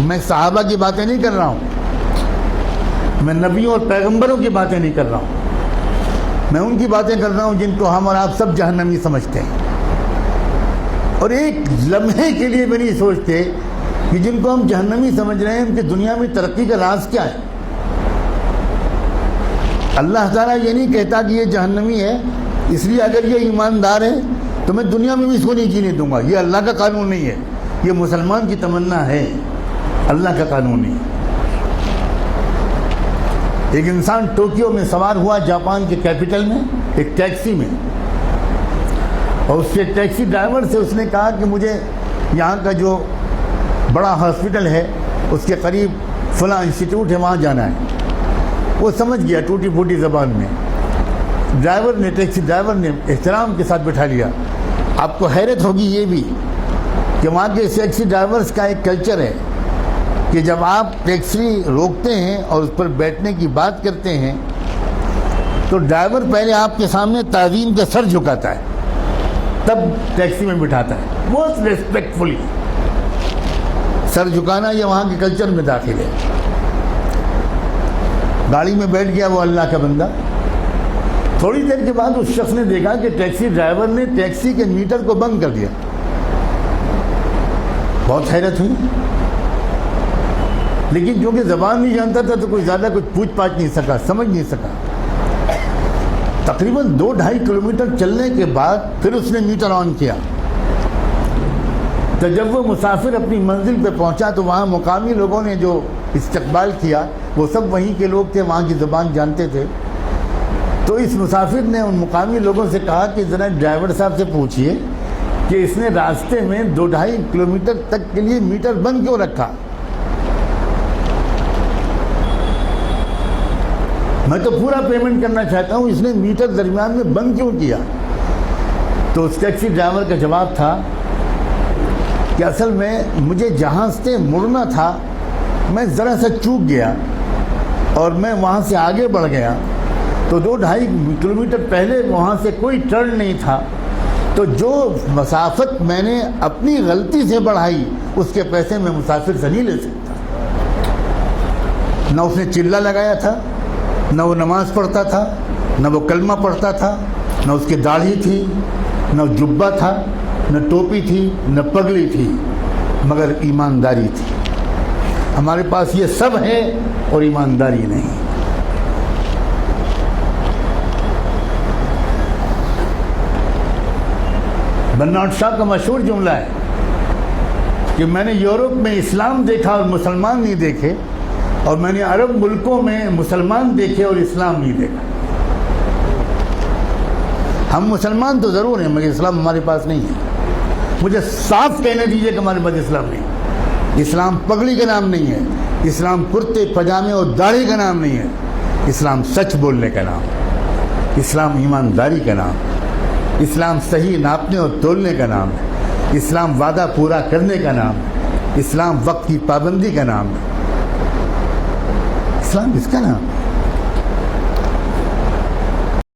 میں صحابہ کی باتیں نہیں کر رہا ہوں، میں نبیوں اور پیغمبروں کی باتیں نہیں کر رہا ہوں، میں ان کی باتیں کر رہا ہوں جن کو ہم اور آپ سب جہنمی سمجھتے ہیں، اور ایک لمحے کے لیے بھی نہیں سوچتے کہ جن کو ہم جہنمی سمجھ رہے ہیں ان کی دنیا میں ترقی کا راز کیا ہے۔ اللہ تعالیٰ یہ نہیں کہتا کہ یہ جہنمی ہے اس لیے اگر یہ ایماندار ہے تو میں دنیا میں بھی اس کو نہیں جینے دوں گا، یہ اللہ کا قانون نہیں ہے، یہ مسلمان کی تمنا ہے، اللہ کا قانون نہیں ہے۔ ایک انسان ٹوکیو میں سوار ہوا جاپان کے کیپٹل میں ایک ٹیکسی میں، اور اس کے ٹیکسی ڈرائیور سے اس نے کہا کہ مجھے یہاں کا جو بڑا ہاسپٹل ہے اس کے قریب فلاں انسٹیٹیوٹ ہے وہاں جانا ہے۔ وہ سمجھ گیا ٹوٹی پھوٹی زبان میں، ٹیکسی ڈرائیور نے احترام کے ساتھ بٹھا لیا۔ آپ کو حیرت ہوگی یہ بھی کہ وہاں کے ٹیکسی ڈرائیورز کا ایک کلچر ہے کہ جب آپ ٹیکسی روکتے ہیں اور اس پر بیٹھنے کی بات کرتے ہیں تو ڈرائیور پہلے آپ کے سامنے تعظیم کا سر جھکاتا ہے، تب ٹیکسی میں بٹھاتا ہے، بہت ریسپیکٹفلی۔ سر جھکانا یہ وہاں کے کلچر میں داخل ہے۔ گاڑی میں بیٹھ گیا وہ اللہ کا بندہ، تھوڑی دیر کے بعد اس شخص نے دیکھا کہ ٹیکسی ڈرائیور نے ٹیکسی کے میٹر کو بند کر دیا۔ بہت حیرت ہوئی، لیکن کیونکہ زبان نہیں جانتا تھا تو کوئی زیادہ کچھ پوچھ پاچھ نہیں سکا، سمجھ نہیں سکا۔ تقریباً 2-2.5 کلومیٹر چلنے کے بعد پھر اس نے میٹر آن کیا۔ تو جب وہ مسافر اپنی منزل پہ پہنچا تو وہاں مقامی لوگوں نے جو استقبال کیا وہ سب وہیں کے لوگ تھے، وہاں کی زبان جانتے تھے۔ تو اس مسافر نے ان مقامی لوگوں سے کہا کہ ذرا ڈرائیور صاحب سے پوچھئے کہ اس نے راستے میں 2-2.5 کلومیٹر تک کے لیے میٹر بند کیوں رکھا؟ میں تو پورا پیمنٹ کرنا چاہتا ہوں، اس نے میٹر درمیان میں بند کیوں کیا؟ تو اس ٹیکسی ڈرائیور کا جواب تھا کہ اصل میں مجھے جہاں سے مڑنا تھا میں ذرا سا چوک گیا اور میں وہاں سے آگے بڑھ گیا، تو 2-2.5 کلومیٹر پہلے وہاں سے کوئی ٹرن نہیں تھا، تو جو مسافت میں نے اپنی غلطی سے بڑھائی اس کے پیسے میں مسافر سے نہیں لے سکتا۔ نہ اس نے چلہ لگایا تھا، نہ وہ نماز پڑھتا تھا، نہ وہ کلمہ پڑھتا تھا، نہ اس کی داڑھی تھی، نہ جبہ تھا، نہ ٹوپی تھی، نہ پگڑی تھی، مگر ایمانداری تھی۔ ہمارے پاس یہ سب ہے اور ایمانداری نہیں۔ برنارڈ شاہ کا مشہور جملہ ہے کہ میں نے یورپ میں اسلام دیکھا اور مسلمان نہیں دیکھے، اور میں نے عرب ملکوں میں مسلمان دیکھے اور اسلام نہیں دیکھا۔ ہم مسلمان تو ضرور ہیں مگر اسلام ہمارے پاس نہیں ہے۔ مجھے صاف کہنے دیجئے کہ ہمارے پاس اسلام نہیں ہے۔ اسلام پگڑی کا نام نہیں ہے، اسلام کرتے پجامے اور داڑھی کا نام نہیں ہے، اسلام سچ بولنے کا نام، اسلام ایمانداری کا نام، اسلام صحیح ناپنے اور تولنے کا نام ہے، اسلام وعدہ پورا کرنے کا نام ہے، اسلام وقت کی پابندی کا نام ہے، اسلام اس کا نام ہے۔